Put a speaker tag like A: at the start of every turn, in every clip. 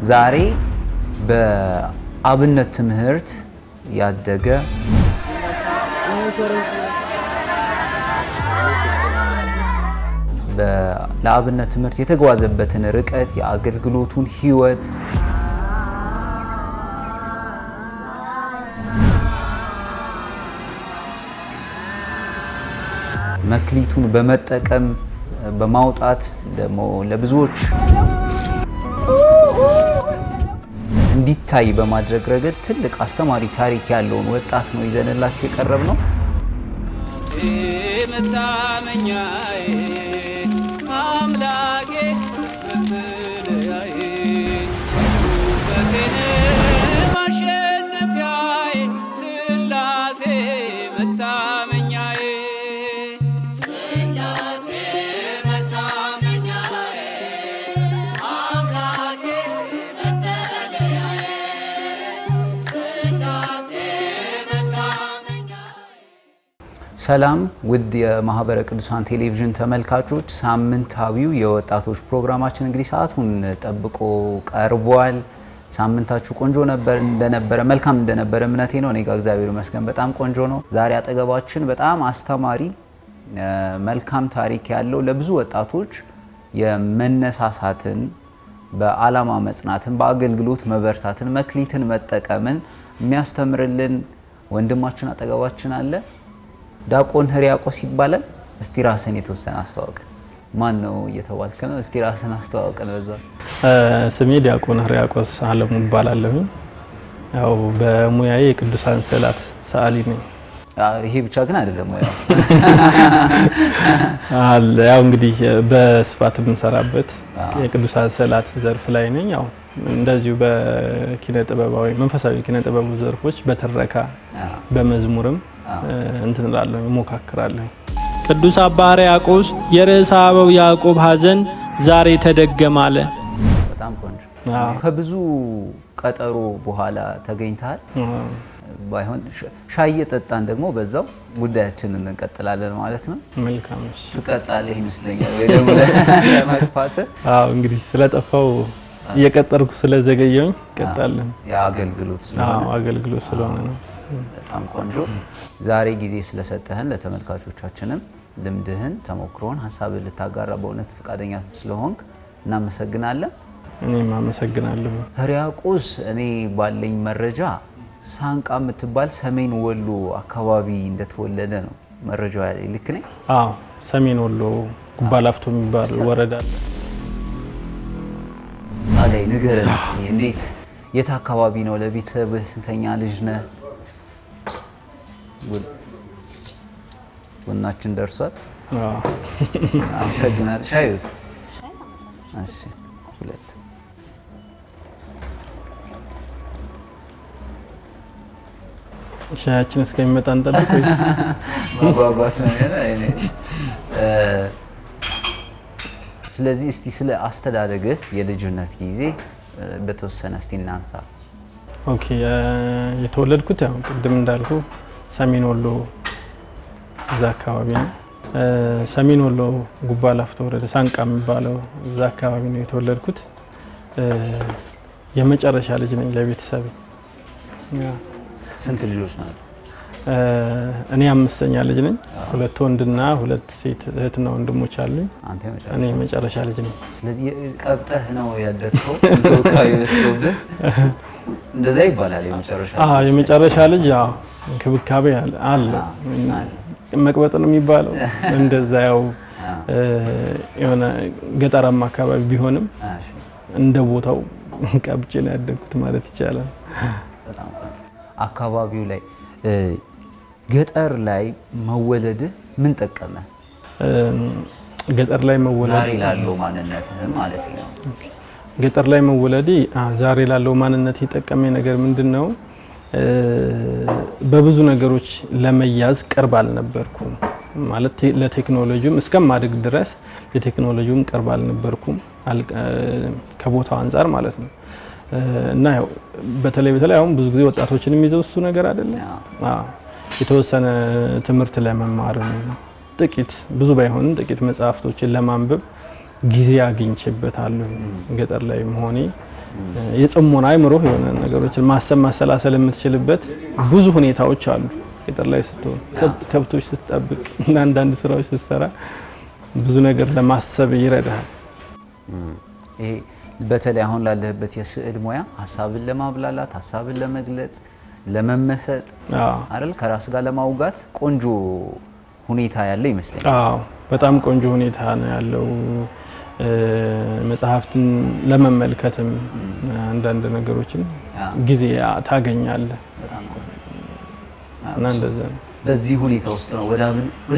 A: ዛሬ በአብነት ትምህርት ያደገ ለአብነት ትምህርት የተጓዘበትን ርቀት የአገልግሎቱን ህይወት መክሊቱን በመጠቀም በማውጣት ደግሞ ለብዙዎች እንዲታይ በማድረግ ረገድ ትልቅ አስተማሪ ታሪክ ያለውን ወጣት ነው ይዘንላችሁ የቀረብነው። አምላኬ መጠለያዬ ማሸነፊያዬ ስላሴ መታመኛዬ ስላሴ መታመኛዬ አምላኬ መጠለያዬ ስላሴ መታመኛዬ። ሰላም ውድ የማህበረ ቅዱሳን ቴሌቪዥን ተመልካቾች፣ ሳምንታዊው የወጣቶች ፕሮግራማችን እንግዲህ ሰዓቱን ጠብቆ ቀርቧል። ሳምንታችሁ ቆንጆ እንደነበረ መልካም እንደነበረ እምነቴ ነው። እኔ ጋር እግዚአብሔር ይመስገን በጣም ቆንጆ ነው። ዛሬ አጠገባችን በጣም አስተማሪ መልካም ታሪክ ያለው ለብዙ ወጣቶች የመነሳሳትን በዓላማ መጽናትን በአገልግሎት መበርታትን መክሊትን መጠቀምን የሚያስተምርልን ወንድማችን አጠገባችን አለ። ዲያቆን ሕርያቆስ ይባላል። እስቲ ራስን የተወሰነ አስተዋውቅ። ማን ነው እየተባልከ ነው? እስቲ ራስን አስተዋውቀን በዛ።
B: ስሜ ዲያቆን ሕርያቆስ አለሙ እባላለሁ። ያው በሙያዬ የቅዱሳን ስዕላት ሰዓሊ ነኝ።
A: ይሄ ብቻ ግን አይደለም
B: ያው እንግዲህ በስፋት የምንሰራበት የቅዱሳን ስዕላት ዘርፍ ላይ ነኝ። ያው እንደዚሁ በኪነ ጥበባዊ መንፈሳዊ ኪነ ጥበቡ ዘርፎች በትረካ በመዝሙርም እንትንላለሁ ሞካክራለሁ።
C: ቅዱስ አባ ሕርያቆስ የርዕሰ አበው ያዕቆብ ሐዘን ዛሬ ተደገመ አለ።
A: በጣም ቆንጆ። ከብዙ ቀጠሮ በኋላ ተገኝተሃል። ባይሆን ሻይ የጠጣን ደግሞ በዛው ጉዳያችንን እንቀጥላለን ማለት ነው።
B: መልካም እሺ።
A: ትቀጣለህ ይመስለኛል ወይ ደግሞ ለማጥፋት?
B: አዎ እንግዲህ ስለጠፋው እየቀጠርኩ ስለዘገየኝ ቀጣለን።
A: የአገልግሎት ስለሆነ
B: አገልግሎት ስለሆነ ነው።
A: በጣም ቆንጆ። ዛሬ ጊዜ ስለሰጠህን ለተመልካቾቻችንም ልምድህን፣ ተሞክሮን፣ ሐሳብህን ልታጋራ በእውነት ፈቃደኛ ስለሆንክ እናመሰግናለን።
B: እኔም አመሰግናለሁ።
A: ሕርያቆስ እኔ ባለኝ መረጃ ሳንቃ የምትባል ሰሜን ወሎ አካባቢ እንደተወለደ ነው መረጃው ያለኝ። ልክ ነኝ?
B: አዎ ሰሜን ወሎ ጉባ ላፍቶ የሚባል ወረዳ አለ።
A: አለኝ ንገረን እስቲ እንዴት የት አካባቢ ነው? ለቤተሰብህ ስንተኛ ልጅ ነህ? ቡናችን ደርሷል። አመሰግናለሁ። ሻዩስ? እሺ ሁለት
B: ሻያችን እስከሚመጣ እንጠብቅ ወይስ
A: ማጓጓት ነው ያለው? ስለዚህ እስቲ ስለ አስተዳደግህ የልጅነት ጊዜ በተወሰነ እስቲ እናንሳ።
B: ኦኬ የተወለድኩት ያው ቅድም እንዳልኩ ሰሜን ወሎ እዛ አካባቢ ነው። ሰሜን ወሎ ጉባ ላፍቶ ወረዳ ሳንቃ የሚባለው እዛ አካባቢ ነው የተወለድኩት። የመጨረሻ ልጅ ነኝ ለቤተሰብ።
A: ስንት ልጆች ናቸው?
B: እኔ አምስተኛ ልጅ ነኝ። ሁለት ወንድና ሁለት ሴት እህትና ወንድሞች አሉኝ። እኔ የመጨረሻ ልጅ ነኝ።
A: ስለዚህ ቀብጠህ ነው ያደርከው? እንክብካቤ ወስዶብህ እንደዛ ይባላል?
B: የመጨረሻ ልጅ ያው እንክብካቤ አለ። መቅበጥ ነው የሚባለው እንደዛ። ያው የሆነ ገጠራማ አካባቢ ቢሆንም እንደ ቦታው ቀብጬ ነው ያደግኩት ማለት ይቻላል።
A: በጣም አካባቢው ላይ ገጠር ላይ መወለድህ ምን ጠቀመ?
B: ገጠር ላይ መወለድ
A: ዛሬ ላለው ማንነትህ ማለት ነው።
B: ገጠር ላይ መወለዴ ዛሬ ላለው ማንነት የጠቀመኝ ነገር ምንድነው? በብዙ ነገሮች ለመያዝ ቅርብ አልነበርኩም። ማለት ለቴክኖሎጂም እስከማድግ ድረስ ለቴክኖሎጂም ቅርብ አልነበርኩም ከቦታው አንፃር ማለት ነው። እና ያው በተለይ አሁን ብዙ ጊዜ ወጣቶችን የሚይዘው እሱ ነገር አይደለም። የተወሰነ ትምህርት ለመማር ጥቂት ብዙ ባይሆንም ጥቂት መጽሐፍቶችን ለማንበብ ጊዜ አግኝቼበታለሁ ገጠር ላይ መሆኔ የጽሞና አይምሮ የሆነ ነገሮችን ማሰብ ማሰላሰል የምትችልበት ብዙ ሁኔታዎች አሉ። ገጠር ላይ ስትሆን ከብቶች ስትጠብቅ እና አንዳንድ ስራዎች ስትሰራ ብዙ ነገር ለማሰብ ይረዳል።
A: ይሄ በተለይ አሁን ላለህበት የስዕል ሙያ ሐሳብን ለማብላላት ሐሳብን ለመግለጽ ለመመሰጥ አይደል ከራስ ጋር ለማውጋት ቆንጆ ሁኔታ ያለው ይመስለኛል።
B: አዎ በጣም ቆንጆ ሁኔታ ነው ያለው። መጽሐፍትን ለመመልከትም አንዳንድ ነገሮችን ጊዜ ታገኛለህ እና እንደዛ ነው።
A: በዚህ ሁኔታ ውስጥ ነው ወደ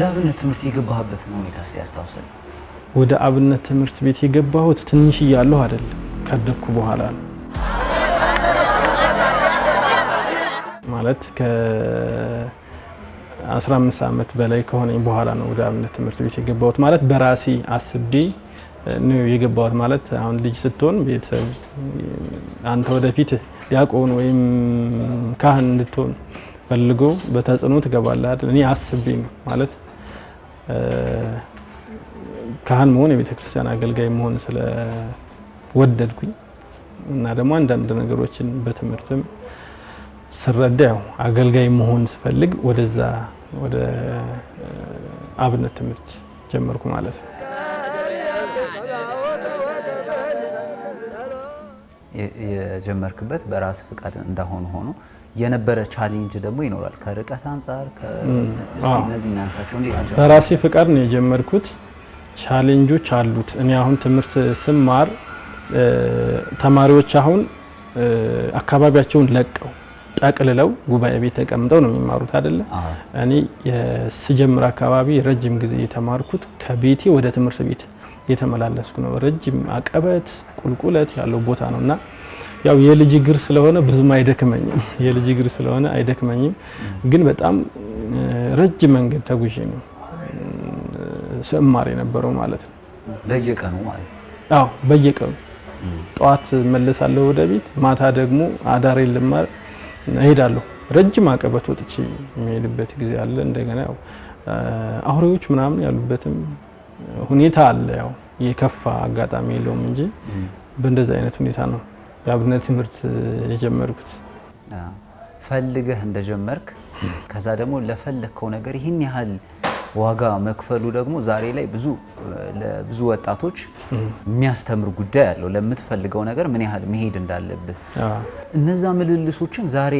A: አብነት ትምህርት የገባህበት ሁኔታ እስቲ ያስታውሰን።
B: ወደ አብነት ትምህርት ቤት የገባሁት ትንሽ እያለሁ አይደለም ካደኩ በኋላ ነው። ማለት ከ15 ዓመት በላይ ከሆነኝ በኋላ ነው ወደ አብነት ትምህርት ቤት የገባሁት። ማለት በራሴ አስቤ ነው የገባሁት። ማለት አሁን ልጅ ስትሆን ቤተሰብ አንተ ወደፊት ዲያቆን ወይም ካህን እንድትሆን ፈልጎ በተጽዕኖ ትገባለህ አይደል? እኔ አስቤ ነው ማለት ካህን መሆን የቤተ ክርስቲያን አገልጋይ መሆን ስለወደድኩኝ እና ደግሞ አንዳንድ ነገሮችን በትምህርትም ስረዳ ያው አገልጋይ መሆን ስፈልግ ወደዛ ወደ አብነት ትምህርት ጀመርኩ ማለት ነው።
A: የጀመርክበት በራስ ፍቃድ እንዳሆነ ሆኖ የነበረ ቻሌንጅ ደግሞ ይኖራል ከርቀት አንፃር እስቲ እነዚህ እናንሳቸው። እንዴት
B: በራሴ ፍቃድ ነው የጀመርኩት። ቻሌንጆች አሉት። እኔ አሁን ትምህርት ስማር ተማሪዎች አሁን አካባቢያቸውን ለቀው ጠቅልለው ጉባኤ ቤት ተቀምጠው ነው የሚማሩት አይደለ? እኔ ስጀምር አካባቢ ረጅም ጊዜ የተማርኩት ከቤቴ ወደ ትምህርት ቤት የተመላለስኩ ነው። ረጅም አቀበት ቁልቁለት ያለው ቦታ ነውና ያው የልጅ እግር ስለሆነ ብዙም አይደክመኝም። የልጅ እግር ስለሆነ አይደክመኝም። ግን በጣም ረጅም መንገድ ተጉዤ ነው ስማር የነበረው ማለት ነው።
A: በየቀኑ ማለት ነው?
B: አዎ በየቀኑ ጧት መለሳለሁ ወደ ቤት፣ ማታ ደግሞ አዳሬ ልማር እሄዳለሁ። ረጅም አቀበት ወጥቼ የሚሄድበት ጊዜ አለ። እንደገና ያው አውሬዎች ምናምን ያሉበትም ሁኔታ አለ። ያው የከፋ አጋጣሚ የለውም እንጂ በእንደዚህ አይነት ሁኔታ ነው የአብነት ትምህርት የጀመርኩት።
A: ፈልገህ እንደጀመርክ ከዛ ደግሞ ለፈለከው ነገር ይህን ያህል ዋጋ መክፈሉ ደግሞ ዛሬ ላይ ለብዙ ወጣቶች የሚያስተምር ጉዳይ አለው። ለምትፈልገው ነገር ምን ያህል መሄድ እንዳለብህ እነዛ ምልልሶችን ዛሬ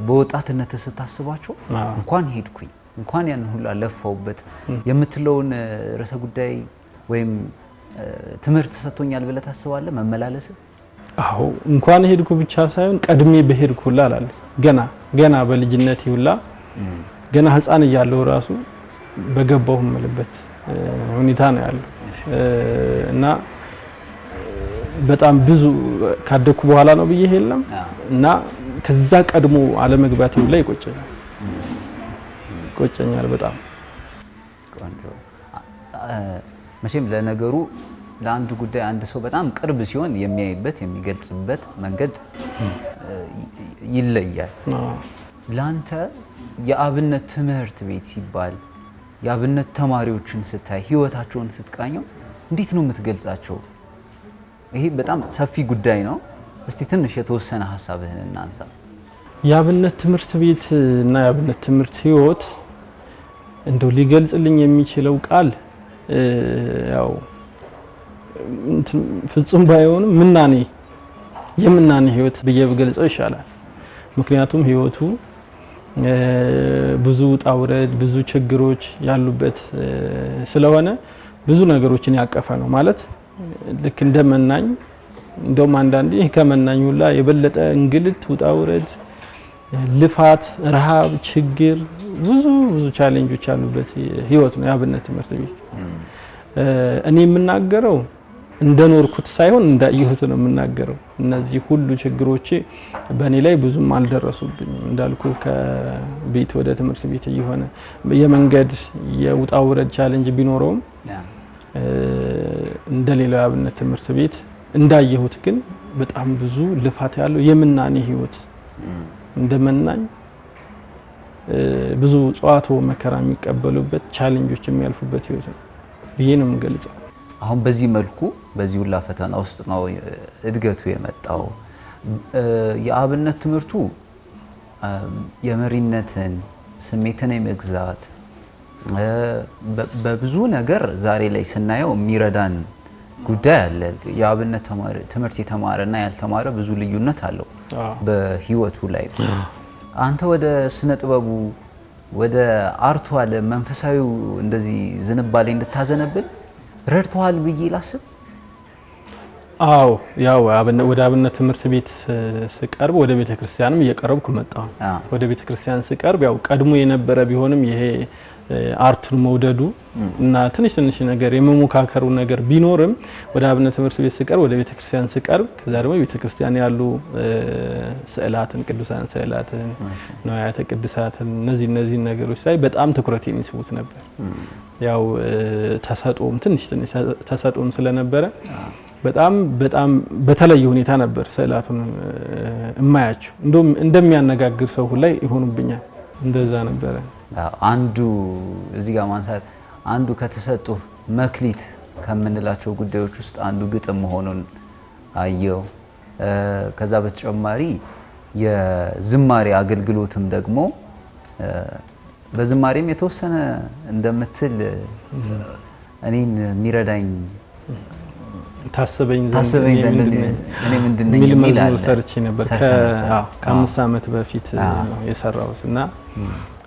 A: በወጣትነት ስታስባቸው እንኳን ሄድኩኝ እንኳን ያን ሁሉ አለፈውበት የምትለውን ርዕሰ ጉዳይ ወይም ትምህርት ሰጥቶኛል ብለህ ታስባለህ? መመላለስ
B: አዎ እንኳን ሄድኩ ብቻ ሳይሆን ቀድሜ በሄድኩ ሁላ አላለሁ። ገና በልጅነት ይውላ ገና ህፃን እያለሁ ራሱ በገባው መልበት ሁኔታ ነው ያለው እና በጣም ብዙ ካደኩ በኋላ ነው ብዬ ሄለም እና ከዛ ቀድሞ አለመግባት ይውላ ይቆጨኛል በጣም።
A: ቆንጆ መቼም ለነገሩ ለአንድ ጉዳይ አንድ ሰው በጣም ቅርብ ሲሆን የሚያይበት የሚገልጽበት መንገድ ይለያል። ላንተ የአብነት ትምህርት ቤት ሲባል የአብነት ተማሪዎችን ስታይ ህይወታቸውን ስትቃኘው እንዴት ነው የምትገልጻቸው? ይሄ በጣም ሰፊ ጉዳይ ነው። እስቲ ትንሽ የተወሰነ ሐሳብህን እናንሳ።
B: የአብነት ትምህርት ቤት እና የአብነት ትምህርት ህይወት እንደው ሊገልጽልኝ የሚችለው ቃል ያው ፍጹም ባይሆንም የምናኔ ህይወት ብዬ ብገልጸው ይሻላል። ምክንያቱም ህይወቱ ብዙ ውጣ ውረድ ብዙ ችግሮች ያሉበት ስለሆነ ብዙ ነገሮችን ያቀፈ ነው ማለት ልክ እንደመናኝ እንደውም አንዳንዴ ከመናኝ ሁላ የበለጠ እንግልት ውጣ ውረድ ልፋት ረሃብ ችግር ብዙ ቻሌንጆች ያሉበት ህይወት ነው የአብነት ትምህርት ቤት። እኔ የምናገረው እንደኖርኩት ሳይሆን እንዳየሁት ነው የምናገረው። እነዚህ ሁሉ ችግሮች በእኔ ላይ ብዙም አልደረሱብኝም። እንዳልኩ ከቤት ወደ ትምህርት ቤት እየሆነ የመንገድ የውጣ ውረድ ቻሌንጅ ቢኖረውም እንደሌላው የአብነት ትምህርት ቤት እንዳየሁት ግን በጣም ብዙ ልፋት ያለው የምናኔ ህይወት እንደመናኝ ብዙ ጸዋቶ መከራ የሚቀበሉበት ቻሌንጆች የሚያልፉበት ህይወት ነው ብዬ ነው የምገልጸው።
A: አሁን በዚህ መልኩ በዚህ ሁላ ፈተና ውስጥ ነው እድገቱ የመጣው። የአብነት ትምህርቱ የመሪነትን ስሜትን የመግዛት በብዙ ነገር ዛሬ ላይ ስናየው የሚረዳን ጉዳይ አለ። የአብነት ትምህርት የተማረና ያልተማረ ብዙ ልዩነት አለው በህይወቱ ላይ። አንተ ወደ ስነ ጥበቡ ወደ አርቱ አለ መንፈሳዊው እንደዚህ ዝንባሌ እንድታዘነብል ረድተዋል ብዬ ላስብ።
B: አዎ ያው ወደ አብነት ትምህርት ቤት ስቀርብ ወደ ቤተ ክርስቲያንም እየቀረብኩ መጣሁ። ወደ ቤተ ክርስቲያን ስቀርብ ያው ቀድሞ የነበረ ቢሆንም ይሄ አርቱን መውደዱ እና ትንሽ ነገር የመሞካከሩ ነገር ቢኖርም ወደ አብነት ትምህርት ቤት ስቀርብ ወደ ቤተ ክርስቲያን ስቀርብ ከዛ ደግሞ ቤተ ክርስቲያን ያሉ ስዕላትን ቅዱሳን ስዕላትን ንዋያተ ቅድሳትን እነዚህ ነገሮች ሳይ በጣም ትኩረቴን ይስቡት ነበር። ያው ተሰጥኦም ትንሽ ተሰጥኦም ስለነበረ በጣም በተለየ ሁኔታ ነበር ስዕላቱን እማያቸው። እንደውም እንደሚያነጋግር ሰው ሁሉ ይሆኑብኛል። እንደዛ ነበር።
A: አንዱ እዚህ ጋር ማንሳት አንዱ ከተሰጡ መክሊት ከምንላቸው ጉዳዮች ውስጥ አንዱ ግጥም መሆኑን አየው። ከዛ በተጨማሪ የዝማሬ አገልግሎትም ደግሞ በዝማሬም የተወሰነ እንደምትል እኔን የሚረዳኝ
B: ታስበኝ
A: ዘንድ እኔ ምንድነው የሚል አለ
B: ሰርቼ ነበር ከ5 ዓመት በፊት ነው የሰራሁት። እና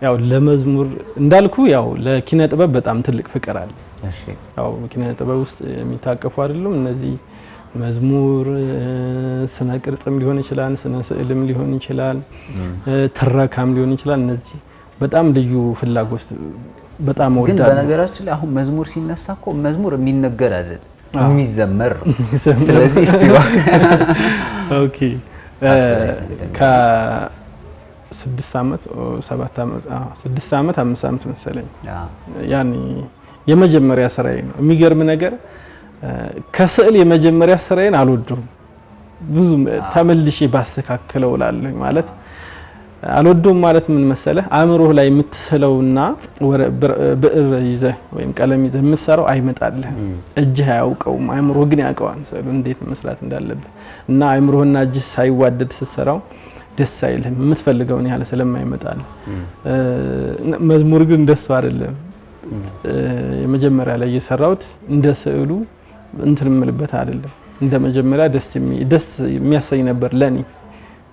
B: ያው ለመዝሙር እንዳልኩ ያው ለኪነ ጥበብ በጣም ትልቅ ፍቅር አለ።
A: እሺ
B: ያው ኪነ ጥበብ ውስጥ የሚታቀፉ አይደሉም እነዚህ መዝሙር፣ ስነ ቅርጽም ሊሆን ይችላል፣ ስነ ስዕልም ሊሆን ይችላል፣ ትረካም ሊሆን ይችላል። እነዚህ በጣም ልዩ ፍላጎት በጣም ወዳለሁ።
A: ግን በነገራችን ላይ አሁን መዝሙር ሲነሳ እኮ መዝሙር የሚነገር አይደል የሚዘመር ነው። ስለዚህ እስቲዋ
B: ኦኬ ከ6 ዓመት 7 ዓመት 6 ዓመት 5 ዓመት መሰለኝ ያኔ የመጀመሪያ ስራዬ ነው። የሚገርም ነገር ከስዕል የመጀመሪያ ስራዬን አልወደውም። ብዙ ተመልሼ ባስተካክለው እላለሁ። ማለት አልወደውም ማለት ምን መሰለህ አእምሮህ ላይ የምትስለውና ብዕር ይዘህ ወይም ቀለም ይዘህ የምትሰራው አይመጣልህ። እጅህ አያውቀውም፣ አእምሮህ ግን ያውቀዋል ስዕሉ እንዴት መስራት እንዳለብህ። እና አእምሮህና እጅህ ሳይዋደድ ስትሰራው ደስ አይልህም የምትፈልገውን ያህል ስለማይመጣልህ። መዝሙር ግን እንደሱ አይደለም። የመጀመሪያ ላይ የሰራሁት እንደ ስዕሉ እንትን የምልበት አይደለም። እንደ መጀመሪያ ደስ የሚያሰኝ ነበር ለኔ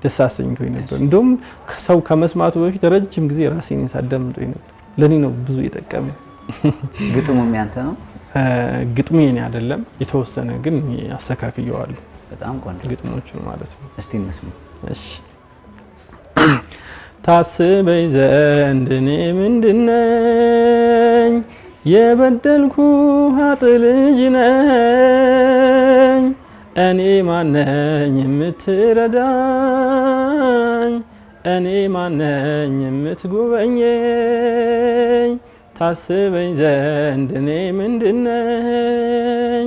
B: ደስ አሰኝቶኝ ነበር። እንደውም ሰው ከመስማቱ በፊት ረጅም ጊዜ ራሴን ሳዳምጠኝ ነበር። ለኔ ነው ብዙ የጠቀመኝ።
A: ግጥሙ ያንተ ነው?
B: ግጥሙ የኔ አይደለም፣ የተወሰነ ግን አስተካክየዋለሁ።
A: በጣም ቆንጆ
B: ግጥሞቹ ማለት ነው።
A: እስቲ እንስማ።
B: እሺ ታስበኝ ዘንድ እኔ ምንድነኝ የበደልኩ ኃጥእ ልጅ ነኝ እኔ ማነኝ የምትረዳኝ እኔ ማነኝ የምትጎበኘኝ ታስበኝ ዘንድ እኔ ምንድነኝ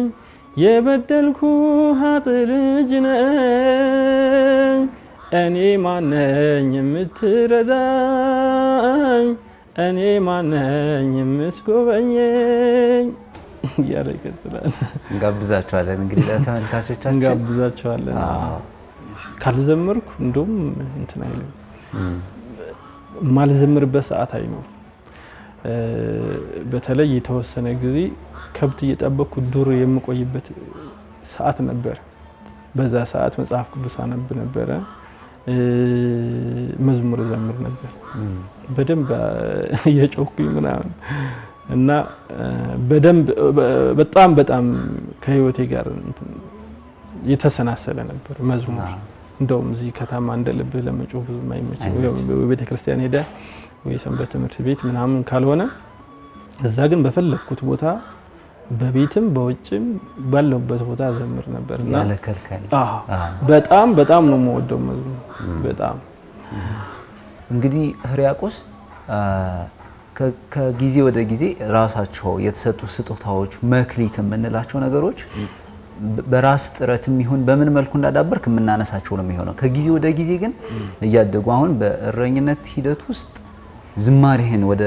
B: የበደልኩ ኃጥእ ልጅ ነኝ እኔ ማነኝ የምትረዳኝ እኔ ማነኝ የምትጎበኘኝ እያለ ይቀጥላል።
A: እንጋብዛቸዋለን እንግዲህ ለተመልካቾቻችን
B: እንጋብዛቸዋለን። ካልዘመርኩ እንደውም እንትን አይልም ማልዘምርበት ሰዓት አይኖር። በተለይ የተወሰነ ጊዜ ከብት እየጠበቅኩ ዱር የምቆይበት ሰዓት ነበር። በዛ ሰዓት መጽሐፍ ቅዱስ አነብ ነበረ፣ መዝሙር ዘምር ነበር በደንብ እየጮኩኝ ምናምን እና በደንብ በጣም ከህይወቴ ጋር የተሰናሰለ ነበር መዝሙር። እንደውም እዚህ ከተማ እንደልብህ ለመጮህ ብዙ ማይመች ቤተ ክርስቲያን ሄደ ወይ ሰንበት ትምህርት ቤት ምናምን ካልሆነ እዛ ግን በፈለኩት ቦታ በቤትም በውጭም ባለውበት ቦታ ዘምር ነበርና
A: ያለከልከል
B: በጣም ነው የምወደው መዝሙር በጣም።
A: እንግዲህ ሕርያቆስ ከጊዜ ወደ ጊዜ ራሳቸው የተሰጡ ስጦታዎች መክሊት የምንላቸው ነገሮች በራስ ጥረትም ይሁን በምን መልኩ እንዳዳበርክ የምናነሳቸው ነው የሚሆነው። ከጊዜ ወደ ጊዜ ግን እያደጉ አሁን በእረኝነት ሂደት ውስጥ ዝማሬህን ወደ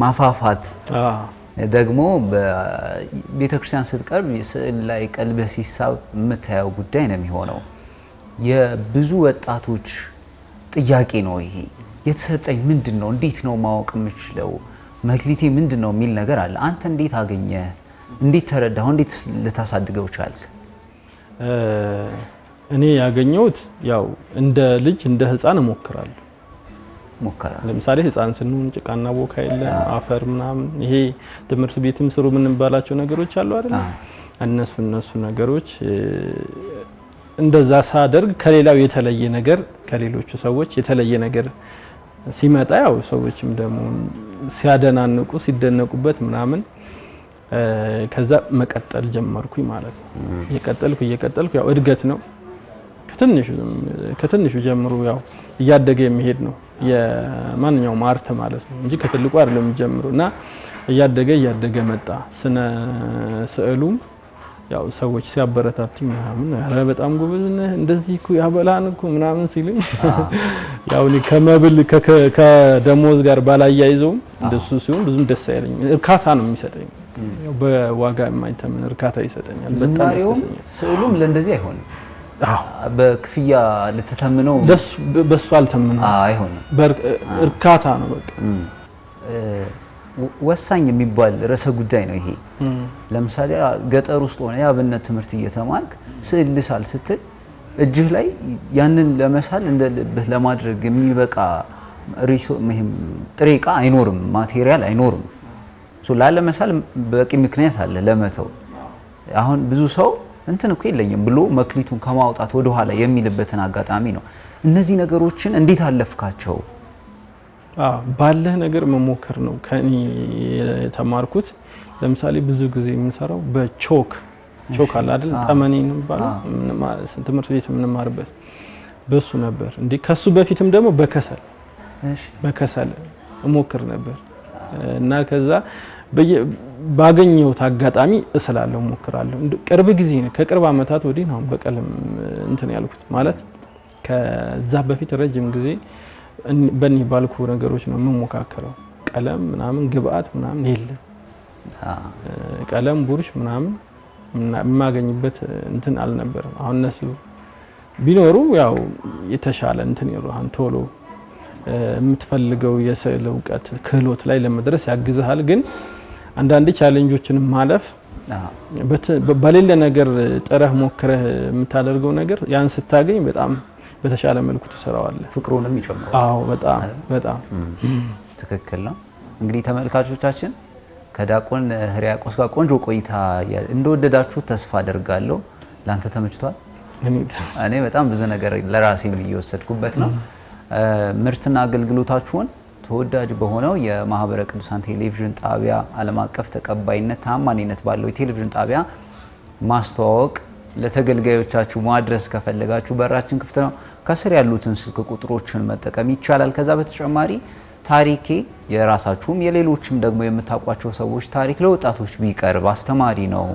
A: ማፋፋት ደግሞ በቤተክርስቲያን ስትቀርብ ስዕል ላይ ቀልብህ ሲሳብ የምታየው ጉዳይ ነው የሚሆነው። የብዙ ወጣቶች ጥያቄ ነው ይሄ። የተሰጠኝ ምንድነው? እንዴት ነው ማወቅ የምችለው? መክሊቴ ምንድነው የሚል ነገር አለ። አንተ እንዴት አገኘ? እንዴት ተረዳው? እንዴት ልታሳድገው ቻልክ?
B: እኔ ያገኘሁት ያው እንደ ልጅ እንደ ህፃን እሞክራለሁ። ለምሳሌ ህፃን ስንሆን ጭቃና ቦካ የለ አፈር ምናምን ይሄ ትምህርት ቤትም ስሩ የምንባላቸው ነገሮች አሉ አይደል? እነሱ ነገሮች እንደዛ ሳደርግ ከሌላው የተለየ ነገር ከሌሎቹ ሰዎች የተለየ ነገር ሲመጣ ያው ሰዎችም ደግሞ ሲያደናንቁ ሲደነቁበት ምናምን ከዛ መቀጠል ጀመርኩኝ ማለት ነው። እየቀጠልኩ ያው እድገት ነው። ከትንሹ ጀምሮ ያው እያደገ የሚሄድ ነው የማንኛውም አርት ማለት ነው እንጂ ከትልቁ አይደለም የሚጀምረው እና እያደገ መጣ። ስነ ስዕሉም ያው ሰዎች ሲያበረታቱኝ ምናምን አረ በጣም ጎበዝ ነህ እንደዚህ እኮ ያበላን እኮ ምናምን ሲሉኝ ያው እኔ ከመብል ከደሞዝ ጋር ባላያይዘውም እንደሱ ሲሆን ብዙም ደስ አይለኝም። እርካታ ነው የሚሰጠኝ። ያው በዋጋ የማይተመን እርካታ ይሰጠኛል። በጣም ደስተኛ
A: ስዕሉም ለእንደዚህ አይሆንም። በክፍያ ልትተምነው
B: በሱ አልተምነው
A: አይሆንም።
B: እርካታ ነው በቃ።
A: ወሳኝ የሚባል ርዕሰ ጉዳይ ነው ይሄ። ለምሳሌ ገጠር ውስጥ ሆነ የአብነት ትምህርት እየተማርክ ስዕል ልሳል ስትል እጅህ ላይ ያንን ለመሳል እንደ ልብህ ለማድረግ የሚበቃ ጥሬ ዕቃ አይኖርም፣ ማቴሪያል አይኖርም። ላለመሳል በቂ ምክንያት አለ ለመተው። አሁን ብዙ ሰው እንትን እኮ የለኝም ብሎ መክሊቱን ከማውጣት ወደ ኋላ የሚልበትን አጋጣሚ ነው። እነዚህ ነገሮችን እንዴት አለፍካቸው?
B: ባለህ ነገር መሞከር ነው ከኔ የተማርኩት። ለምሳሌ ብዙ ጊዜ የምንሰራው በቾክ አለ አይደል? ጠመኔ ነው የሚባለው ትምህርት ቤት የምንማርበት በሱ ነበር። እንዴ ከሱ በፊትም ደግሞ በከሰል እሞክር ነበር እና ከዛ ባገኘሁት አጋጣሚ እስላለሁ እሞክራለሁ። ቅርብ ጊዜ ነው ከቅርብ አመታት ወዲህ ነው በቀለም እንትን ያልኩት ማለት ከዛ በፊት ረጅም ጊዜ በእኔ ባልኩ ነገሮች ነው የምሞካከረው። ቀለም ምናምን ግብአት ምናምን የለም። ቀለም ቡርሽ ምናምን የማገኝበት እንትን አልነበረም። አሁን እነሱ ቢኖሩ ያው የተሻለ እንትን ይሩሃን ቶሎ የምትፈልገው የስዕል እውቀት ክህሎት ላይ ለመድረስ ያግዝሃል። ግን አንዳንድ ቻሌንጆችን ማለፍ በሌለ ነገር ጥረህ ሞክረህ የምታደርገው ነገር ያን ስታገኝ በጣም በተሻለ መልኩ ትሰራዋለህ።
A: ፍቅሩንም ይጨምራል።
B: አዎ በጣም
A: ትክክል ነው። እንግዲህ ተመልካቾቻችን ከዲያቆን ሕርያቆስ ጋር ቆንጆ ቆይታ እንደወደዳችሁ ተስፋ አደርጋለሁ። ላንተ ተመችቷል? እኔ በጣም ብዙ ነገር ለራሴም እየወሰድኩበት ነው። ምርትና አገልግሎታችሁን ተወዳጅ በሆነው የማህበረ ቅዱሳን ቴሌቪዥን ጣቢያ ዓለም አቀፍ ተቀባይነት ታማኝነት ባለው የቴሌቪዥን ጣቢያ ማስተዋወቅ ለተገልጋዮቻችሁ ማድረስ ከፈለጋችሁ በራችን ክፍት ነው። ከስር ያሉትን ስልክ ቁጥሮችን መጠቀም ይቻላል። ከዛ በተጨማሪ ታሪኬ የራሳችሁም የሌሎችም ደግሞ የምታውቋቸው ሰዎች ታሪክ ለወጣቶች ቢቀርብ አስተማሪ ነው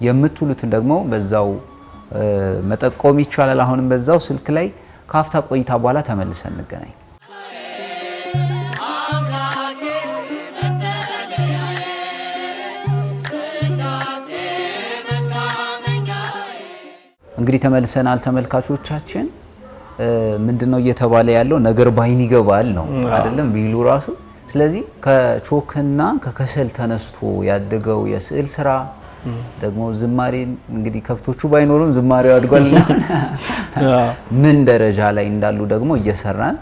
A: የምትሉትን ደግሞ በዛው መጠቆም ይቻላል። አሁንም በዛው ስልክ ላይ ካፍታ ቆይታ በኋላ ተመልሰን እንገናኝ። እንግዲህ ተመልሰናል ተመልካቾቻችን። ምንድነው እየተባለ ያለው? ነገር ባይን ይገባል ነው አይደለም ቢሉ ራሱ። ስለዚህ ከቾክና ከከሰል ተነስቶ ያደገው የስዕል ስራ ደግሞ ዝማሬ እንግዲህ ከብቶቹ ባይኖሩም ዝማሬው አድጓልና ምን ደረጃ ላይ እንዳሉ ደግሞ እየሰራን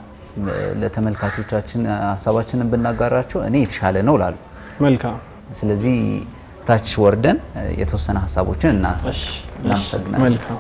A: ለተመልካቾቻችን ሀሳባችንን ብናጋራቸው እኔ የተሻለ ነው ላሉ።
B: መልካም።
A: ስለዚህ ታች ወርደን የተወሰነ ሀሳቦችን እናንሳ። እናመሰግናለን።
B: መልካም።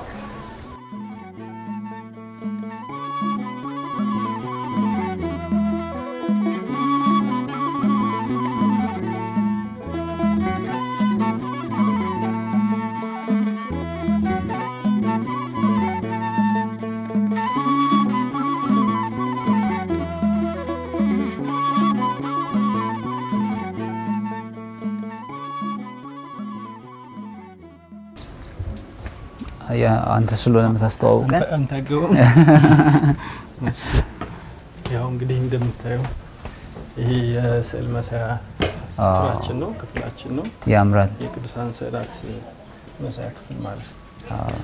A: አንተ ስለሆነ የምታስተዋውቀን
B: አንተ ጋር ያው እንግዲህ እንደምታየው ይሄ የስዕል መሳያ ስፍራችን ነው ክፍላችን ነው
A: ያምራል
B: የቅዱሳን ስዕላት መሳያ ክፍል ማለት ነው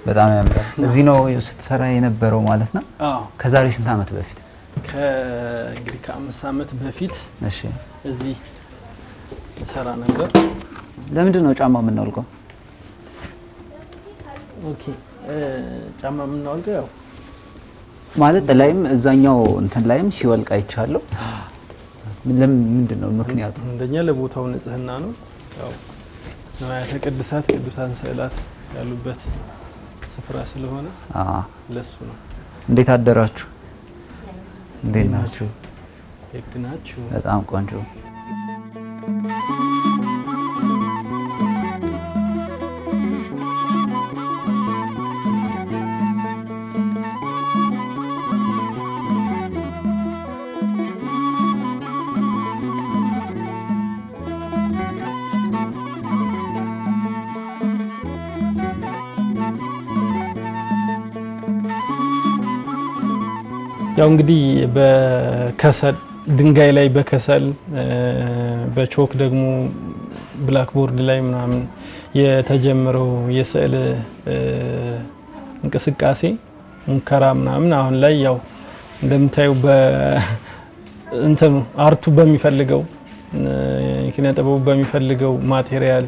A: በጣም ያምራል እዚህ ነው ስትሰራ የነበረው ማለት ነው ከዛሬ ስንት አመት በፊት
B: ከእንግዲህ ከ5 አመት በፊት
A: እሺ
B: እዚህ ሰራ ነበር
A: ለምንድን ነው ጫማ የምናወልቀው
B: ኦኬ ጫማ የምናወልቀው ያው
A: ማለት ላይም እዛኛው እንትን ላይም ሲወልቅ አይቻለሁ ምንድነው ምክንያቱ
B: እንደኛ ለቦታው ንጽህና ነው ያው ንዋያተ ቅድሳት ቅዱሳን ስዕላት ያሉበት ስፍራ ስለሆነ ለሱ ነው
A: እንዴት አደራችሁ እንዴት ናችሁ
B: ደግናችሁ
A: በጣም ቆንጆ
B: ያው እንግዲህ በከሰል ድንጋይ ላይ በከሰል በቾክ ደግሞ ብላክ ቦርድ ላይ ምናምን የተጀመረው የስዕል እንቅስቃሴ ሙከራ ምናምን አሁን ላይ ያው እንደምታዩ በእንተኑ አርቱ በሚፈልገው ኪነ ጥበቡ በሚፈልገው ማቴሪያል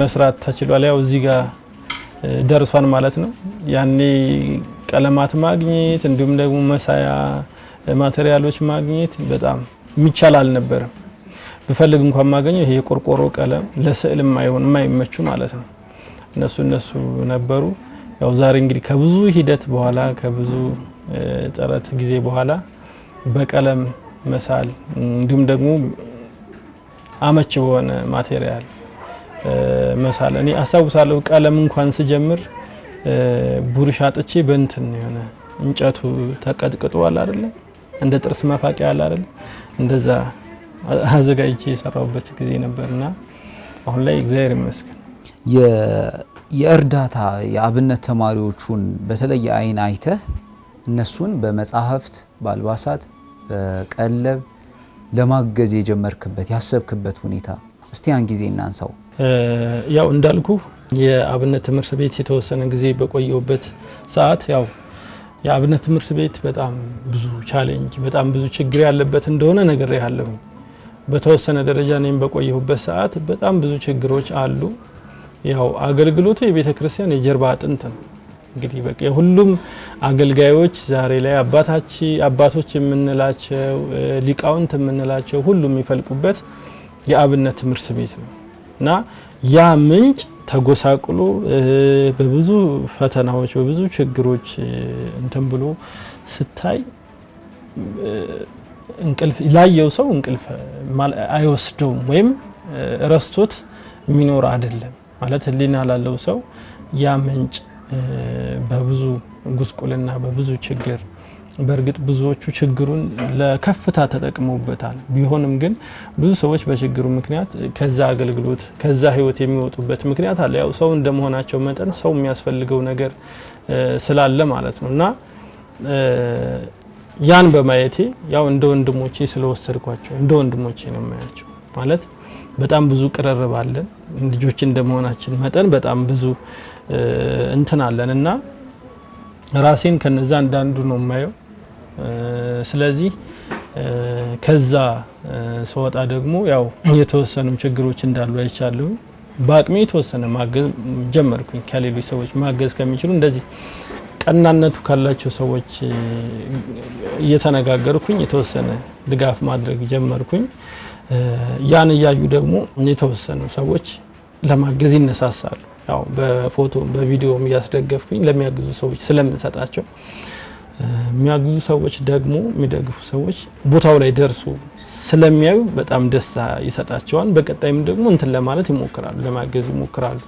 B: መስራት ተችሏል ያው እዚህ ጋር ደርሷን ማለት ነው ያኔ ቀለማት ማግኘት እንዲሁም ደግሞ መሳያ ማቴሪያሎች ማግኘት በጣም የሚቻል አልነበረም በፈልግ እንኳን ማገኘው ይሄ የቆርቆሮ ቀለም ለስዕልም የማይመቹ ማለት ነው እነሱ ነበሩ ያው ዛሬ እንግዲህ ከብዙ ሂደት በኋላ ከብዙ ጥረት ጊዜ በኋላ በቀለም መሳል እንዲሁም ደግሞ አመች በሆነ ማቴሪያል መሳል እኔ አሳውሳለሁ ቀለም እንኳን ስጀምር ቡርሽ አጥቼ በእንትን የሆነ እንጨቱ ተቀጥቅጧል አይደል እንደ ጥርስ መፋቂያ አለ አይደል እንደዛ አዘጋጅቼ የሰራውበት ጊዜ ነበርና አሁን ላይ እግዚአብሔር ይመስገን
A: የእርዳታ የአብነት ተማሪዎቹን በተለየ አይን አይተህ እነሱን በመጻሕፍት በአልባሳት በቀለብ ለማገዝ የጀመርክበት ያሰብክበት ሁኔታ እስቲ ያን ጊዜ እናንሳው
B: ያው እንዳልኩ የአብነት ትምህርት ቤት የተወሰነ ጊዜ በቆየውበት ሰዓት ያው የአብነት ትምህርት ቤት በጣም ብዙ ቻሌንጅ በጣም ብዙ ችግር ያለበት እንደሆነ ነገር ያለው በተወሰነ ደረጃ እኔም በቆየሁበት ሰዓት በጣም ብዙ ችግሮች አሉ ያው አገልግሎቱ የቤተክርስቲያን የጀርባ አጥንት ነው እንግዲህ በቃ ሁሉም አገልጋዮች ዛሬ ላይ አባቶች የምንላቸው ሊቃውንት የምንላቸው ሁሉም የሚፈልቁበት የአብነት ትምህርት ቤት ነው እና ያ ምንጭ ተጎሳቅሎ በብዙ ፈተናዎች በብዙ ችግሮች እንትን ብሎ ስታይ እንቅልፍ ላየው ሰው እንቅልፍ አይወስደውም ወይም ረስቶት የሚኖር አይደለም ማለት ህሊና ላለው ሰው ያ ምንጭ በብዙ ጉስቁልና በብዙ ችግር በእርግጥ ብዙዎቹ ችግሩን ለከፍታ ተጠቅመውበታል ቢሆንም ግን ብዙ ሰዎች በችግሩ ምክንያት ከዛ አገልግሎት ከዛ ህይወት የሚወጡበት ምክንያት አለ ያው ሰው እንደመሆናቸው መጠን ሰው የሚያስፈልገው ነገር ስላለ ማለት ነውና ያን በማየቴ ያው እንደ ወንድሞቼ ስለወሰድኳቸው እንደ ወንድሞቼ ነው የማያቸው ማለት በጣም ብዙ ቅርርብ አለን ልጆች እንደመሆናችን መጠን በጣም ብዙ እንትን አለንና ራሴን ከነዛ አንዳንዱ ነው የማየው ስለዚህ ከዛ ሰወጣ ደግሞ ያው የተወሰኑ ችግሮች እንዳሉ አይቻለሁ በአቅሜ የተወሰነ ማገዝ ጀመርኩኝ ከሌሎች ሰዎች ማገዝ ከሚችሉ እንደዚህ ቀናነቱ ካላቸው ሰዎች እየተነጋገርኩኝ የተወሰነ ድጋፍ ማድረግ ጀመርኩኝ ያን ያዩ ደግሞ የተወሰኑ ሰዎች ለማገዝ ይነሳሳሉ ያው በፎቶ በቪዲዮም ያስደገፍኩኝ ለሚያግዙ ሰዎች ስለምንሰጣቸው የሚያግዙ ሰዎች ደግሞ የሚደግፉ ሰዎች ቦታው ላይ ደርሱ ስለሚያዩ በጣም ደስታ ይሰጣቸዋል በቀጣይም ደግሞ እንትን ለማለት ይሞክራሉ ለማገዝ ይሞክራሉ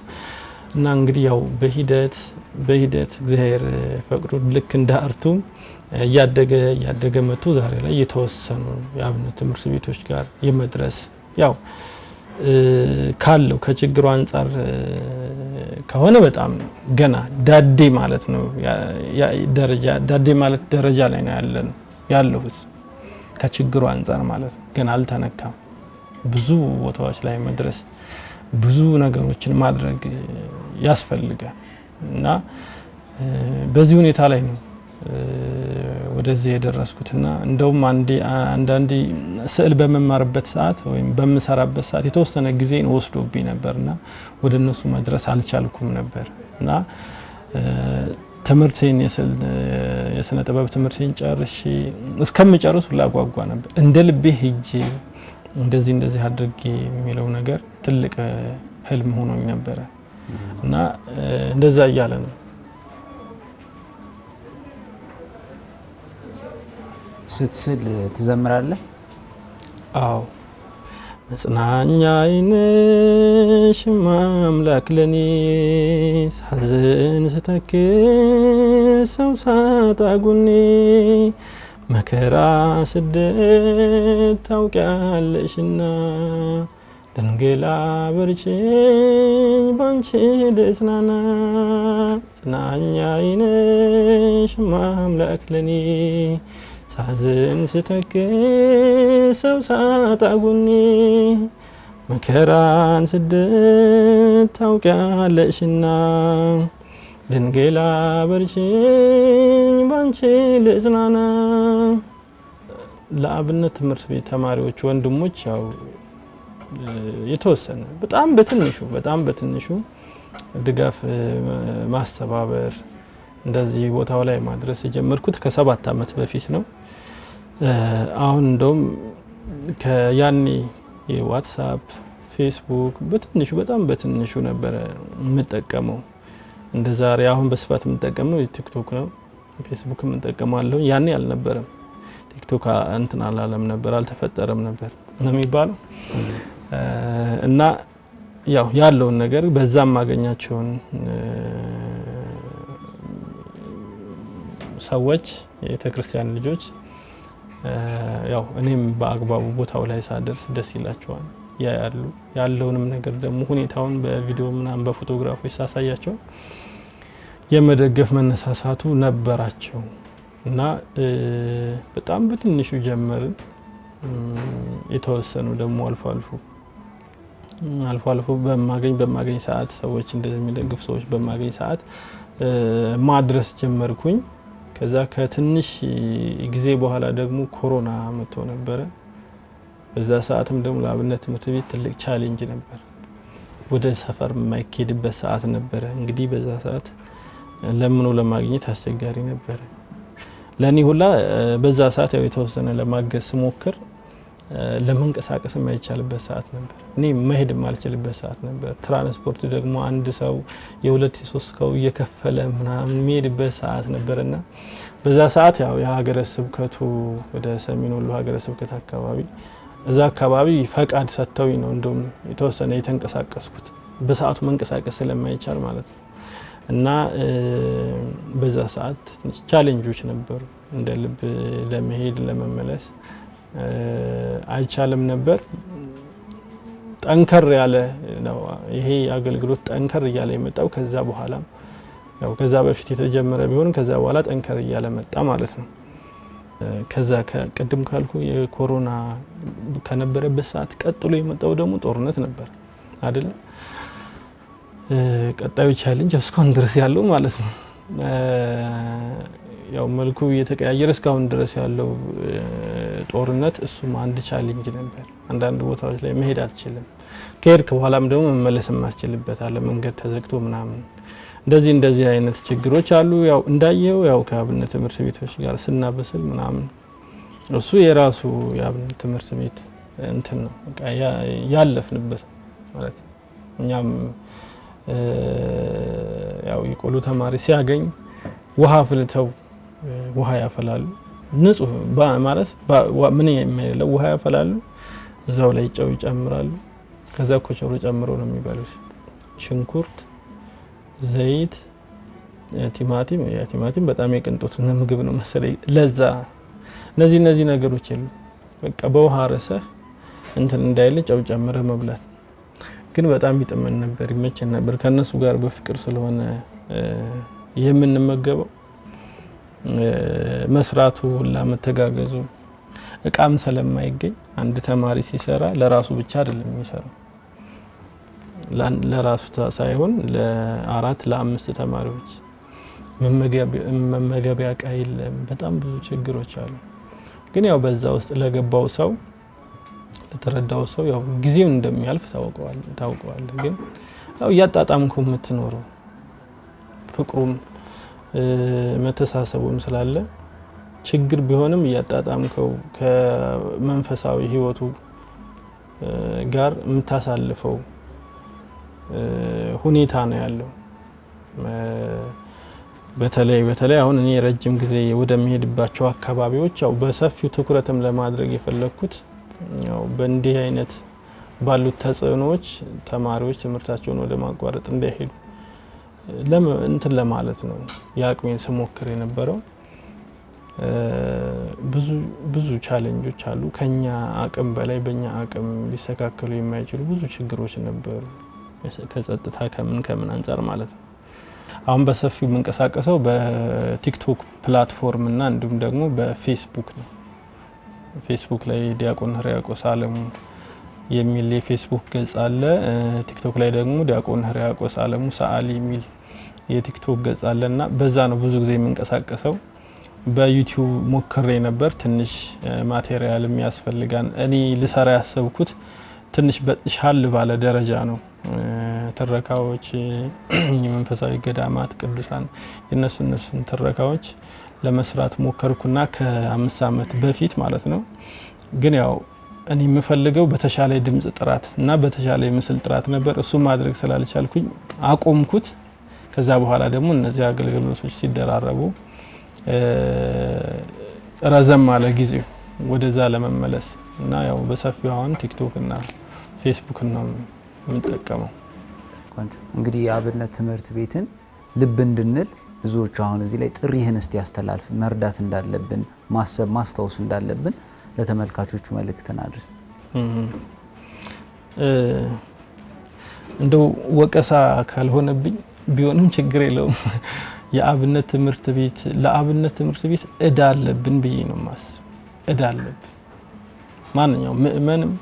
B: እና እንግዲህ ያው በሂደት እግዚአብሔር ፈቅዶ ልክ እንደ አርቱ ያደገ መጥቶ ዛሬ ላይ የተወሰኑ የአብነት ትምህርት ቤቶች ጋር የመድረስ ያው ካለው ከችግሩ አንፃር ከሆነ በጣም ገና ዳዴ ማለት ነው ዳዴ ማለት ደረጃ ላይ ነው ያለው ከችግሩ አንፃር ማለት ነው ገና አልተነካም ብዙ ቦታዎች ላይ መድረስ ብዙ ነገሮችን ማድረግ ያስፈልጋል እና በዚህ ሁኔታ ላይ ነው ወደዚህ የደረስኩትና እንደውም አንዳንዴ ስዕል በመማርበት ሰዓት ወይም በመሰራበት ሰዓት የተወሰነ ጊዜን ወስዶብኝ ነበርና ወደ እነሱ መድረስ አልቻልኩም ነበር እና ትምህርቴን የስነ ጥበብ ትምህርቴን ጨርሼ እስከምጨርስ ሁላ ጓጓ ነበር እንደ ልቤ ሄጄ እንደዚህ አድርጌ የሚለው ነገር ትልቅ ህልም ሆኖኝ ነበር እና እንደዛ እያለ ነው
A: ስትስል ትዘምራለህ?
B: አዎ መጽናኛዬ ነሽ ማምላክ ለኔ ሳዝን ስተክዝ ሰው ሳጣ ጎኔ መከራ ስደት ታውቂያለሽና ድንግል አበርቺኝ ባንቺ ልጽናና መጽናኛዬ ነሽ ማምላክ ለኔ ሳዝን ስተክዝ ሰው ሳጣ ጎኔ መከራን ስደት ታውቂያለሽና ድንግል አበርቺኝ ባንቺ ልጽናና ለአብነት ትምህርት ቤት ተማሪዎች ወንድሞች ያው የተወሰነ በጣም በትንሹ ድጋፍ ማስተባበር እንደዚህ ቦታው ላይ ማድረስ የጀመርኩት ከ7 አመት በፊት ነው አሁን እንደውም ከያኔ የዋትስአፕ ፌስቡክ በጣም በትንሹ ነበር የምጠቀመው እንደዛሬ አሁን በስፋት የምጠቀመው ቲክቶክ ነው ፌስቡክ የምጠቀማለሁ ያኔ አልነበረም ቲክቶክ እንትን አላለም ነበር አልተፈጠረም ነበር ነው የሚባለው እና ያው ያለውን ነገር በዛም ማገኛቸውን ሰዎች የቤተክርስቲያን ልጆች ያው እኔም በአግባቡ ቦታው ላይ ሳደርስ ደስ ይላቸዋል ያለውንም ነገር ደግሞ ሁኔታውን በቪዲዮ ምናምን በፎቶግራፎች ሳሳያቸው የመደገፍ መነሳሳቱ ነበራቸው እና በጣም በትንሹ ጀመርን የተወሰኑ ደግሞ አልፎ በማገኝ ሰዓት ሰዎች እንደዚህ የሚደግፉ ሰዎች በማገኝ ሰዓት ማድረስ ጀመርኩኝ ከዛ ከትንሽ ጊዜ በኋላ ደግሞ ኮሮና መጥቶ ነበር በዛ ሰዓትም ደግሞ ለአብነት ትምህርት ቤት ትልቅ ቻሌንጅ ነበር ወደ ሰፈር የማይኬድበት ሰዓት ነበር እንግዲህ በዛ ሰዓት ለምኖ ለማግኘት አስቸጋሪ ነበር ለኔ ሁላ በዛ ሰዓት ያው የተወሰነ ለማገዝ ሞክር ለመንቀሳቀስ የማይቻልበት ሰዓት ነበር እኔ መሄድ የማልችልበት ሰዓት ነበር ትራንስፖርት ደግሞ አንድ ሰው የ2-3 ሰው እየከፈለ ምናምን የሚሄድበት ሰዓት ነበርና በዛ ሰዓት ያው የሀገረ ስብከቱ ወደ ሰሜን ወሎ ሀገረ ስብከት አካባቢ እዛ አካባቢ ፈቃድ ሰጥተው ነው እንደውም የተወሰነ የተንቀሳቀስኩት በሰዓቱ መንቀሳቀስ ስለማይቻል ማለት ነው እና በዛ ሰዓት ቻሌንጆች ነበሩ እንደ ልብ ለመሄድ ለመመለስ አይቻልም ነበር ጠንከር ያለ ነው ይሄ አገልግሎት ጠንከር ያለ የመጣው ከዛ በኋላ ያው ከዛ በፊት የተጀመረ ቢሆን ከዛ በኋላ ጠንከር ያለ መጣ ማለት ነው ከዛ ከቀድም ካልኩ የኮሮና ከነበረበት ሰዓት ቀጥሎ የመጣው ደግሞ ጦርነት ነበር አይደል ቀጣዩ ቻሌንጅ እስካሁን ድረስ ያለው ማለት ነው ያው መልኩ የተቀያየረ እስካሁን ድረስ ያለው ጦርነት እሱም አንድ ቻሌንጅ ነበር አንዳንድ ቦታዎች ላይ መሄድ አትችልም ከሄድክ በኋላም ደግሞ መመለስ ማስችልበት አለ መንገድ ተዘግቶ ምናምን እንደዚህ አይነት ችግሮች አሉ ያው እንዳየው ያው ከአብነት ትምህርት ቤቶች ጋር ስናበስል ምናምን እሱ የራሱ የአብነት ትምህርት ቤት እንትን ነው በቃ ያለፍንበት ማለት እኛም ያው የቆሎ ተማሪ ሲያገኝ ውሃ ፍልተው ውሃ ያፈላሉ ንጹህ ማለት ምን የሚለው ውሃ ያፈላሉ እዛው ላይ ጨው ይጨምራሉ ከዛ ኮቸሮ ጨምሮ ነው የሚባሉት ሽንኩርት ዘይት ቲማቲም በጣም የቅንጦት ምግብ ነው መሰለኝ ለዛ እነዚህ ነገሮች የሉ በቃ በውሃ ረሰህ እንትን እንዳይል ጨው ጨምረህ መብላት ግን በጣም ይጥመን ነበር ይመቸን ነበር ከነሱ ጋር በፍቅር ስለሆነ የምንመገበው መስራቱ ሁላ መተጋገዙ እቃም ስለማይገኝ አንድ ተማሪ ሲሰራ ለራሱ ብቻ አይደለም የሚሰራው ለራሱ ሳይሆን ለ4 ለ5 ተማሪዎች መመገቢያ ዕቃ የለም በጣም ብዙ ችግሮች አሉ ግን ያው በዛ ውስጥ ለገባው ሰው ለተረዳው ሰው ያው ጊዜው እንደሚያልፍ ታውቀዋል ግን ያው ያጣጣምኩ የምትኖረው ፍቅሩም መተሳሰቡም ስላለ ችግር ቢሆንም ያጣጣምከው ከመንፈሳዊ ህይወቱ ጋር የምታሳልፈው ሁኔታ ነው ያለው በተለይ አሁን እኔ ረጅም ጊዜ ወደሚሄድባቸው አካባቢዎች ያው በሰፊው ትኩረትም ለማድረግ የፈለኩት ያው በእንዲህ አይነት ባሉት ተጽዕኖዎች ተማሪዎች ትምህርታቸውን ወደ ማቋረጥ እንዳይሄዱ እንትን ለማለት ነው ያቅሜን ስሞክር የነበረው ብዙ ቻሌንጆች አሉ ከኛ አቅም በላይ በእኛ አቅም ሊስተካከሉ የማይችሉ ብዙ ችግሮች ነበሩ ከጸጥታ ከምን አንፃር ማለት ነው አሁን በሰፊው መንቀሳቀሰው በቲክቶክ ፕላትፎርም እና እንዲሁም ደግሞ በፌስቡክ ነው ፌስቡክ ላይ ዲያቆን ህርያቆስ አለሙ የሚል የፌስቡክ ገጽ አለ ቲክቶክ ላይ ደግሞ ዲያቆን ህርያቆስ አለሙ ሰዓሊ የሚል የቲክቶክ ገጽ አለና በዛ ነው ብዙ ጊዜ መንቀሳቀሰው በዩቲዩብ ሞክሬ ነበር ትንሽ ማቴሪያል የሚያስፈልጋን እኔ ልሰራ ያሰብኩት ትንሽ በሻል ባለ ደረጃ ነው ተረካዎች የመንፈሳዊ ገዳማት ቅዱሳን የነሱን ተረካዎች ለመስራት ሞከርኩና ከ5 አመት በፊት ማለት ነው ግን ያው እኔ የምፈልገው በተሻለ ድምጽ ጥራት እና በተሻለ ምስል ጥራት ነበር እሱ ማድረግ ስላልቻልኩኝ አቆምኩት ከዛ በኋላ ደግሞ እነዚህ አገልግሎቶች ሲደራረቡ ረዘም አለ ጊዜው ወደዛ ለመመለስ እና ያው በሰፊው አሁን ቲክቶክ እና ፌስቡክ ነው የምንጠቀመው
A: እንግዲህ የአብነት ትምህርት ቤትን ልብ እንድንል ብዙዎች አሁን እዚህ ላይ ጥሪህን እስቲ ያስተላልፍ መርዳት እንዳለብን ማስተዋወስ እንዳለብን ለተመልካቾቹ መልእክትን አድርስ
B: እንደው ወቀሳ ካልሆነብኝ ቢሆንም ችግር የለውም የአብነት ትምህርት ቤት ለአብነት ትምህርት ቤት እዳ አለብን ብዬ ነው ማስብ እዳ አለብን ማንኛውም ምእመንም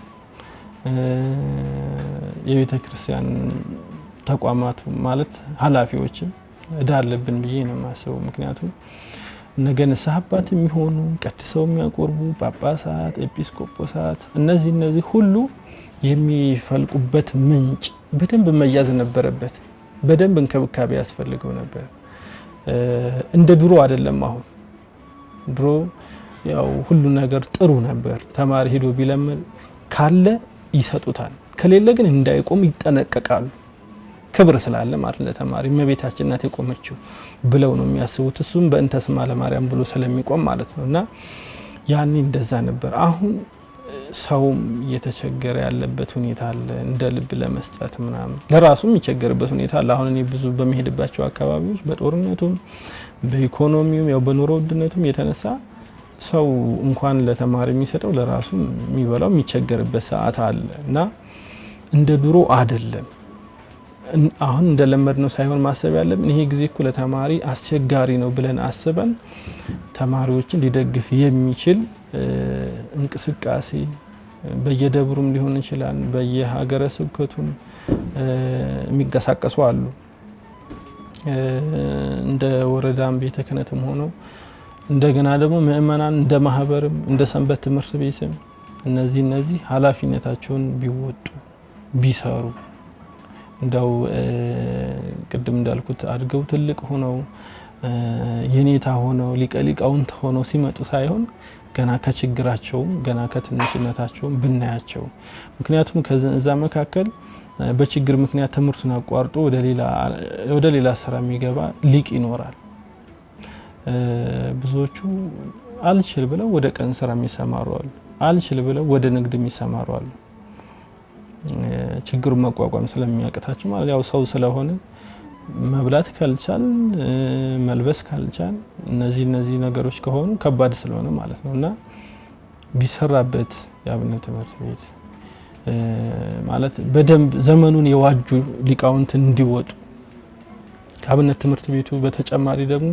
B: የቤተ ክርስቲያን ተቋማቱ ማለት ኃላፊዎችም እዳ አለብን ብዬ ነው ማስበው ምክንያቱም ነገ ንስሐ አባት የሚሆኑ ቀድሰው የሚያቆርቡ ጳጳሳት ኤጲስቆጶሳት እነዚህ ሁሉ የሚፈልቁበት ምንጭ በደንብ መያዝ ነበረበት በደንብ እንክብካቤ ያስፈልገው ነበር እንደ ድሮ አይደለም አሁን ድሮ ያው ሁሉ ነገር ጥሩ ነበር ተማሪ ሄዶ ቢለምን ካለ ይሰጡታል ከሌለ ግን እንዳይቆም ይጠነቀቃሉ ክብር ስላለ ማለት ለተማሪ መቤታችን ናት የቆመችው ብለው ነው የሚያስቡት እሱም በእንተ ስማ ለማርያም ብሎ ስለሚቆም ማለት ነውና ያኔ እንደዛ ነበር አሁን ሰውም እየተቸገረ ያለበት ሁኔታ አለ እንደ ልብ ለመስጠት ምናምን ለራሱም የሚቸገርበት ሁኔታ አለ አሁን እኔ ብዙ በመሄድባቸው አካባቢዎች በጦርነቱም በኢኮኖሚውም ያው በኑሮ ውድነቱም የተነሳ ሰው እንኳን ለተማሪ የሚሰጠው ለራሱ የሚበላው የሚቸገርበት ሰዓት አለና እንደ ድሮ አይደለም አሁን እንደለመድነው ሳይሆን ማሰብ ያለብን ይሄ ጊዜ እኮ ለተማሪ አስቸጋሪ ነው ብለን አስበን ተማሪዎችን ሊደግፍ የሚችል እንቅስቃሴ በየደብሩም ሊሆን ይችላል በየሀገረ ስብከቱም የሚንቀሳቀሱ አሉ እንደ ወረዳም ቤተ ክህነትም ሆነው እንደገና ደግሞ ምእመናን እንደ ማህበርም እንደ ሰንበት ትምህርት ቤትም እነዚህ ኃላፊነታቸውን ቢወጡ ቢሰሩ እንደው ቅድም እንዳልኩት አድገው ትልቅ ሆነው የኔታ ሆነው ሊቀሊቃውንት ሆነው ሲመጡ ሳይሆን ገና ከችግራቸው ገና ከትንሽነታቸው ብናያቸው ምክንያቱም ከዛ መካከል በችግር ምክንያት ትምህርቱን አቋርጦ ወደ ሌላ ስራ የሚገባ ሊቅ ይኖራል ብዙዎቹ አልችል ብለው ወደ ቀን ስራ የሚሰማሩ አሉ አልችል ብለው ወደ ንግድ የሚሰማሩ አሉ ችግሩን መቋቋም ስለሚያቀታቸው ማለት ያው ሰው ስለሆነ መብላት ካልቻል መልበስ ካልቻል እነዚህ ነገሮች ከሆኑ ከባድ ስለሆነ ማለት ነውና ቢሰራበት የአብነት ትምህርት ቤት ማለት በደንብ ዘመኑን የዋጁ ሊቃውንት እንዲወጡ ከአብነት ትምህርት ቤቱ በተጨማሪ ደግሞ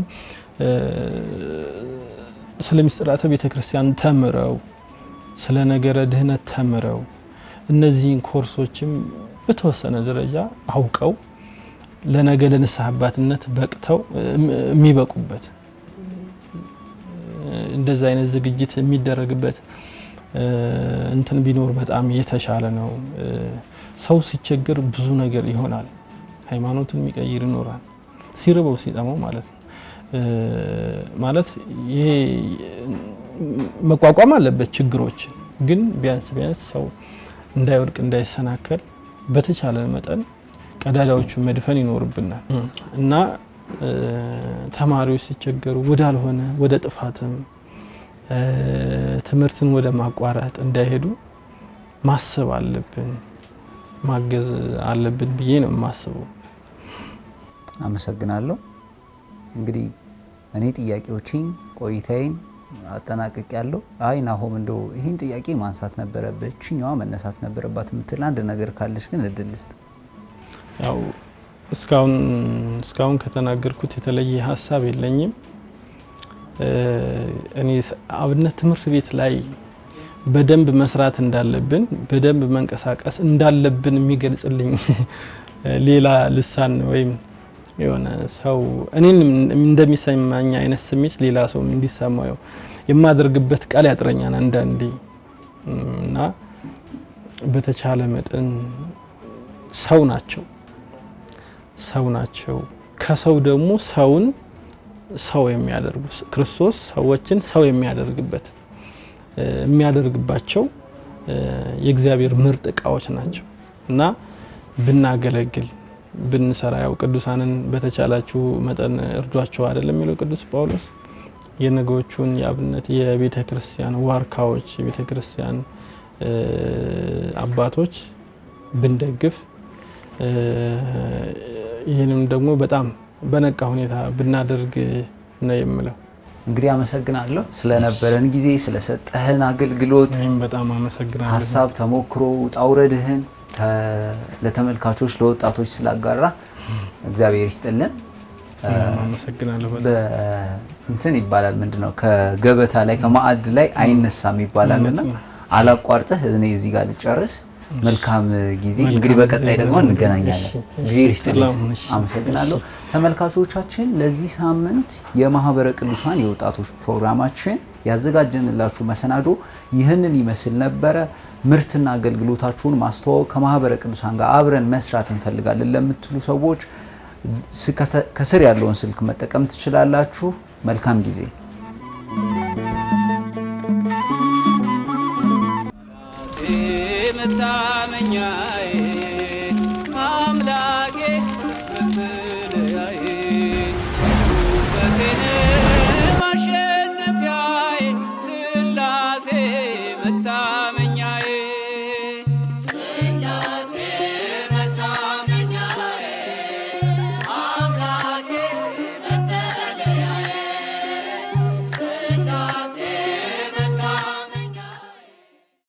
B: ስለሚስጥራተ ቤተክርስቲያን ተምረው ስለ ነገረ ድህነት ተምረው እነዚህን ኮርሶችም በተወሰነ ደረጃ አውቀው ለነገ ለንስሐ አባትነት በቅተው የሚበቁበት እንደዛ አይነት ዝግጅት የሚደረግበት እንትን ቢኖር በጣም የተሻለ ነው። ሰው ሲቸገር ብዙ ነገር ይሆናል። ሃይማኖቱን የሚቀይር ይኖራል ሲርበው ሲጠማው ማለት ነው። ማለት ይሄ መቋቋም አለበት ችግሮች። ግን ቢያንስ ሰው እንዳይወድቅ እንዳይሰናከል በተቻለ መጠን ቀዳዳዎቹን መድፈን ይኖርብናል እና ተማሪዎች ሲቸገሩ ወዳልሆነ ወደ ጥፋትም ትምህርትን ወደ ማቋረጥ እንዳይሄዱ ማሰብ አለብን፣ ማገዝ አለብን ብዬ ነው የማስበው።
A: አመሰግናለሁ። እንግዲህ እኔ ጥያቄዎችን ቆይታዬን አጠናቅቅ ያለው ናሆም እንደው ይሄን ጥያቄ ማንሳት ነበረበት እቺኛዋ መነሳት ነበረባት የምትል አንድ ነገር ካለሽ ግን እድል ልስጥ።
B: ያው እስካሁን ከተናገርኩት የተለየ ሀሳብ የለኝም። እኔ አብነት ትምህርት ቤት ላይ በደንብ መስራት እንዳለብን በደንብ መንቀሳቀስ እንዳለብን የሚገልጽልኝ ሌላ ልሳን ወይም የሆነ ሰው እኔን እንደሚሰማኝ አይነት ስሜት ሌላ ሰው እንዲሰማው የማደርግበት ቃል ያጥረኛል አንዳንዴ እና በተቻለ መጠን ሰው ናቸው ከሰው ደግሞ ሰውን ሰው የሚያደርጉ ክርስቶስ ሰዎችን ሰው የሚያደርግባቸው የእግዚአብሔር ምርጥ ዕቃዎች ናቸው እና ብናገለግል ብንሰራ ያው ቅዱሳንን በተቻላችሁ መጠን እርዷቸው አይደለም የሚለው ቅዱስ ጳውሎስ። የነገዎቹን የአብነት የቤተ ክርስቲያን ዋርካዎች የቤተ ክርስቲያን አባቶች ብንደግፍ ይሄንም ደግሞ በጣም በነቃ ሁኔታ ብናደርግ ነው የምለው።
A: እንግዲህ አመሰግናለሁ ስለነበረን ጊዜ ስለሰጠህን አገልግሎት።
B: እኔም በጣም አመሰግናለሁ።
A: ሀሳብ ተሞክሮ ጣውረድህን ለተመልካቾች ለወጣቶች ስላጋራ እግዚአብሔር ይስጥልን።
B: አመሰግናለሁ።
A: እንትን ይባላል ምንድነው ከገበታ ላይ ከማዕድ ላይ አይነሳም ይባላልና አላቋርጥህ እኔ እዚህ ጋር ልጨርስ። መልካም ጊዜ። እንግዲህ በቀጣይ ደግሞ እንገናኛለን። እግዚአብሔር ይስጥልን። አመሰግናለሁ። ተመልካቾቻችን ለዚህ ሳምንት የማህበረ ቅዱሳን የወጣቶች ፕሮግራማችን ያዘጋጀንላችሁ መሰናዶ ይህንን ይመስል ነበረ። ምርትና አገልግሎታችሁን ማስተዋወቅ ከማህበረ ቅዱሳን ጋር አብረን መስራት እንፈልጋለን ለምትሉ ሰዎች ከስር ያለውን ስልክ መጠቀም ትችላላችሁ። መልካም ጊዜ። መታመኛ